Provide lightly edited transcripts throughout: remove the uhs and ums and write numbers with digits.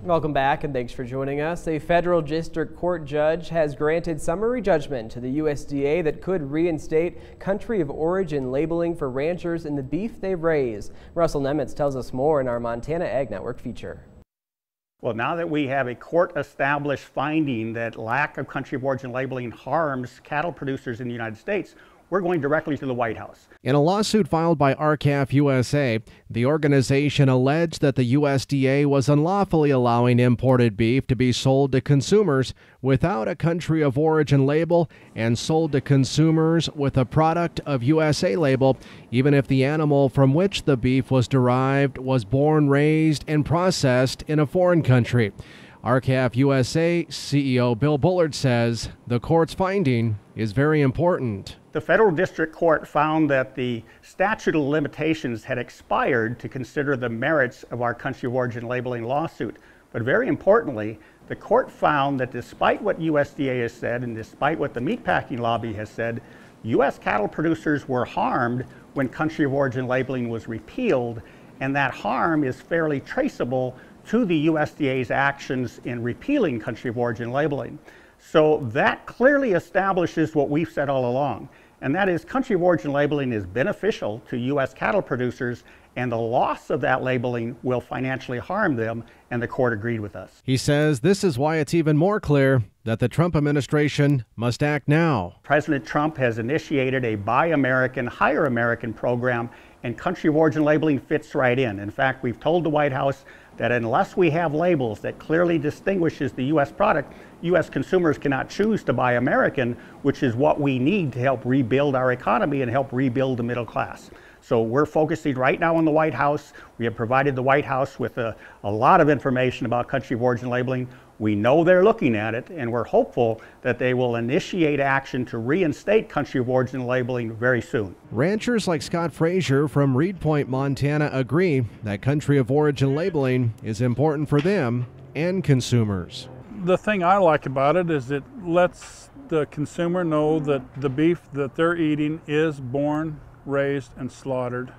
Welcome back and thanks for joining us. A federal district court judge has granted summary judgment to the USDA that could reinstate country of origin labeling for ranchers in the beef they raise. Russell Nemitz tells us more in our Montana Ag Network feature. Well, now that we have a court-established finding that lack of country of origin labeling harms cattle producers in the United States, we're going directly to the White House. In a lawsuit filed by R-CALF USA, the organization alleged that the USDA was unlawfully allowing imported beef to be sold to consumers without a country of origin label and sold to consumers with a product of USA label, even if the animal from which the beef was derived was born, raised, and processed in a foreign country. R-CALF USA CEO Bill Bullard says the court's finding is very important. The federal district court found that the statute of limitations had expired to consider the merits of our country of origin labeling lawsuit. But very importantly, the court found that despite what USDA has said and despite what the meatpacking lobby has said, U.S. cattle producers were harmed when country of origin labeling was repealed, and that harm is fairly traceable to the USDA's actions in repealing country of origin labeling. So that clearly establishes what we've said all along, and that is country of origin labeling is beneficial to U.S. cattle producers, and the loss of that labeling will financially harm them, and the court agreed with us. He says this is why it's even more clear that the Trump administration must act now. President Trump has initiated a Buy American, Hire American program, and country of origin labeling fits right in. In fact, we've told the White House that unless we have labels that clearly distinguishes the U.S. product, U.S. consumers cannot choose to buy American, which is what we need to help rebuild our economy and help rebuild the middle class. So we're focusing right now on the White House. We have provided the White House with a lot of information about country of origin labeling. We know they're looking at it, and we're hopeful that they will initiate action to reinstate country of origin labeling very soon. Ranchers like Scott Frazier from Reed Point, Montana agree that country of origin labeling is important for them and consumers. The thing I like about it is it lets the consumer know that the beef that they're eating is born, raised, and slaughtered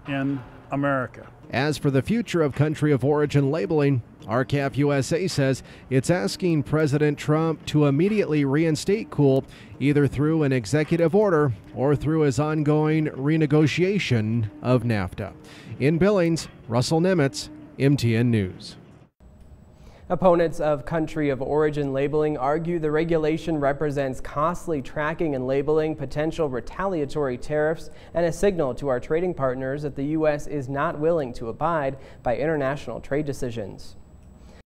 in America. As for the future of country of origin labeling, R-CALF USA says it's asking President Trump to immediately reinstate COOL, either through an executive order or through his ongoing renegotiation of NAFTA. In Billings, Russell Nemitz, MTN News. Opponents of country of origin labeling argue the regulation represents costly tracking and labeling, potential retaliatory tariffs, and a signal to our trading partners that the U.S. is not willing to abide by international trade decisions.